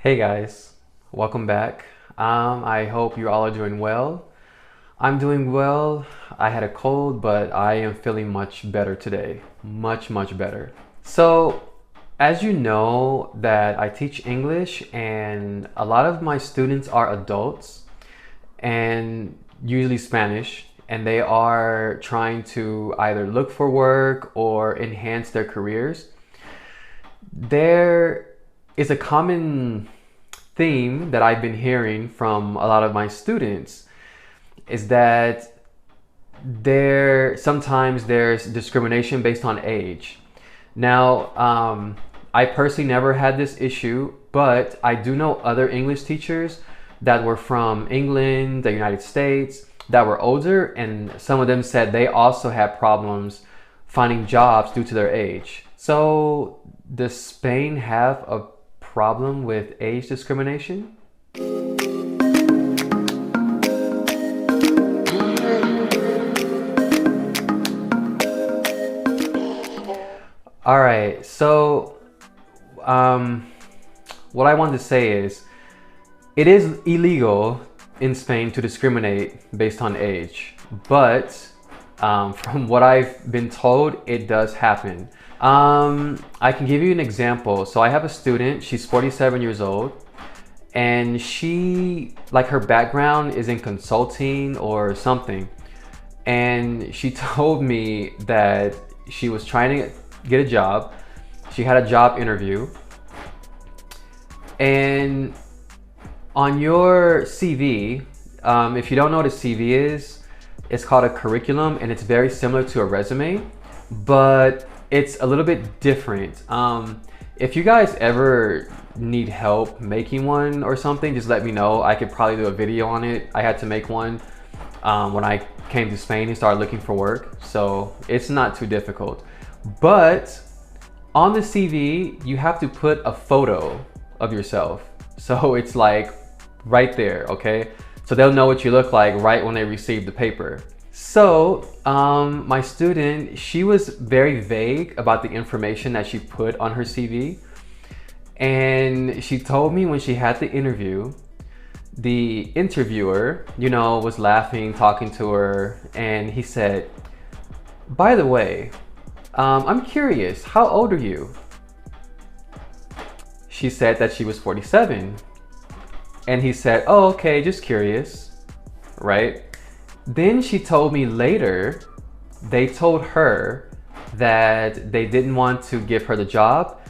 Hey guys, welcome back. I hope you all are doing well. I'm doing well. I had a cold, but I am feeling much better today. Much better. So, as you know, that I teach English and a lot of my students are adults and usually Spanish, and they are trying to either look for work or enhance their careers. There is a common theme that I've been hearing from a lot of my students is that sometimes there's discrimination based on age. Now, I personally never had this issue, but I do know other English teachers that were from England, the United States, that were older, and some of them said they also had problems finding jobs due to their age. So, does Spain have a problem with age discrimination? All right, so what I want to say is it is illegal in Spain to discriminate based on age, but from what I've been told, it does happen. I can give you an example. So I have a student, she's 47 years old, and her background is in consulting or something. And she told me that she was trying to get a job. She had a job interview. And on your CV, if you don't know what a CV is, it's called a curriculum, and it's very similar to a resume, but it's a little bit different. If you guys ever need help making one or something, just let me know. I could probably do a video on it. I had to make one when I came to Spain and started looking for work, so it's not too difficult. But on the CV, you have to put a photo of yourself. So it's like right there, okay? So they'll know what you look like right when they receive the paper. So my student, she was very vague about the information that she put on her CV. And she told me when she had the interview, the interviewer, was laughing, talking to her, and he said, "By the way, I'm curious, how old are you?" She said that she was 47. And he said, "Oh, okay, just curious," right? Then she told me later, they told her that they didn't want to give her the job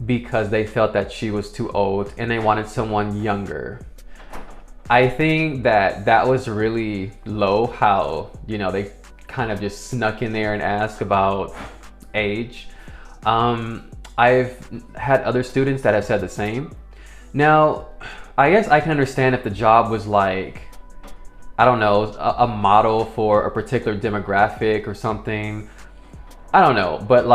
because they felt that she was too old and they wanted someone younger. I think that was really low how, they kind of just snuck in there and asked about age. I've had other students that have said the same. Now, I guess I can understand if the job was like, I don't know, a model for a particular demographic or something. I don't know, but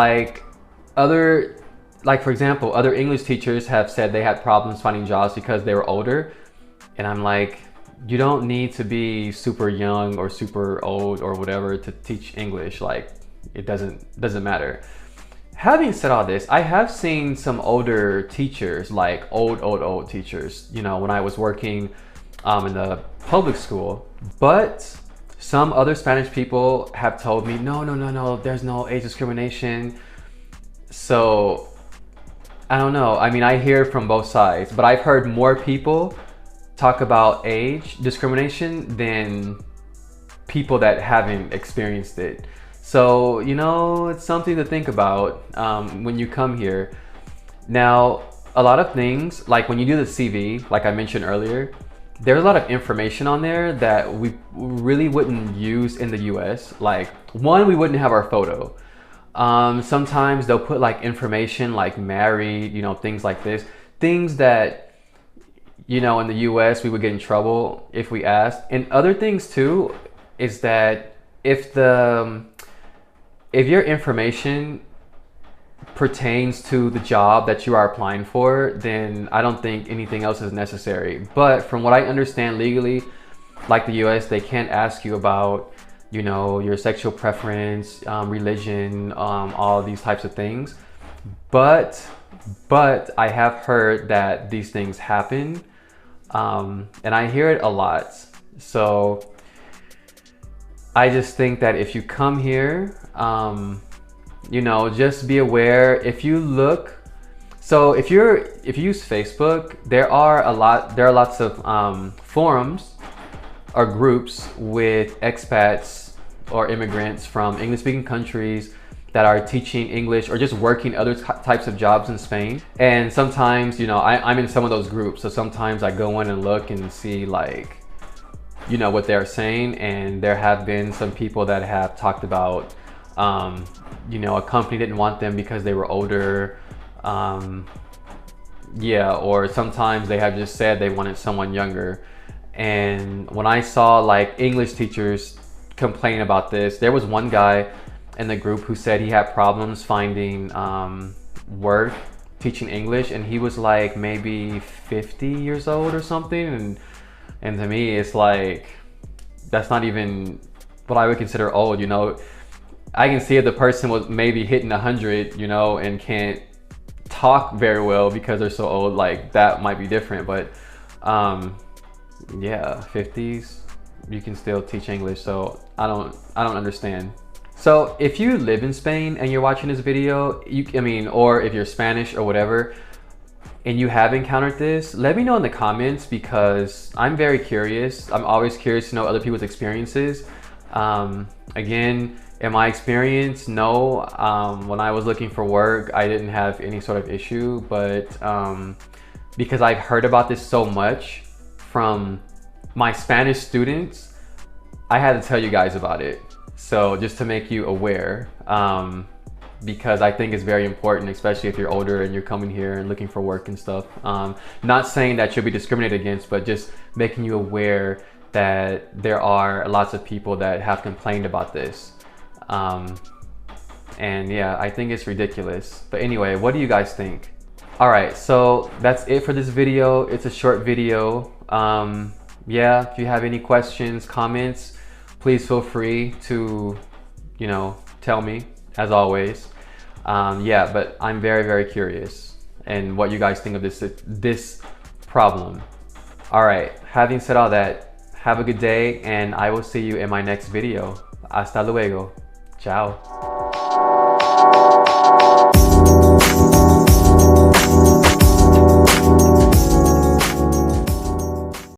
for example, other English teachers have said they had problems finding jobs because they were older. And I'm like, you don't need to be super young or super old or whatever to teach English. Like, it doesn't matter. Having said all this, I have seen some older teachers, like old teachers, when I was working in the public school. But some other Spanish people have told me, no, there's no age discrimination. So I don't know. I mean, I hear from both sides, but I've heard more people talk about age discrimination than people that haven't experienced it. So, it's something to think about when you come here. Now, a lot of things, like when you do the CV, like I mentioned earlier, there's a lot of information on there that we really wouldn't use in the US. Like, one, we wouldn't have our photo. Sometimes they'll put like information like married, things like this. Things that, in the US we would get in trouble if we asked. And other things too is that if your information pertains to the job that you are applying for, then I don't think anything else is necessary. But from what I understand legally, like the US, they can't ask you about, your sexual preference, religion, all these types of things. But But I have heard that these things happen, and I hear it a lot. So I just think that if you come here, you know, just be aware. If you look, so if you use Facebook, there are lots of forums or groups with expats or immigrants from English-speaking countries that are teaching English or just working other types of jobs in Spain. And sometimes, you know, I'm in some of those groups, so sometimes I go in and look and see, like, you know, what they're saying. And there have been some people that have talked about, you know, a company didn't want them because they were older. Yeah, or sometimes they have just said they wanted someone younger. And when I saw like English teachers complain about this, there was one guy in the group who said he had problems finding work teaching English, and he was like maybe 50 years old or something. And to me, it's like, that's not even what I would consider old, you know. I can see if the person was maybe hitting 100, you know, and can't talk very well because they're so old, like that might be different. But yeah, 50s, you can still teach English. So I don't understand. So if you live in Spain and you're watching this video, or if you're Spanish or whatever, and you have encountered this, let me know in the comments, because I'm very curious. I'm always curious to know other people's experiences. Again, in my experience, no, when I was looking for work, I didn't have any sort of issue, but because I've heard about this so much from my Spanish students, I had to tell you guys about it. So just to make you aware, because I think it's very important, especially if you're older and you're coming here and looking for work and stuff. Not saying that you'll be discriminated against, but just making you aware that there are lots of people that have complained about this. And yeah, I think it's ridiculous. But anyway, what do you guys think? All right, so that's it for this video. It's a short video. Yeah, if you have any questions, comments, please feel free to, you know, tell me, as always. Yeah, but I'm very, very curious and what you guys think of this problem. All right, having said all that, have a good day, and I will see you in my next video. Hasta luego. Ciao.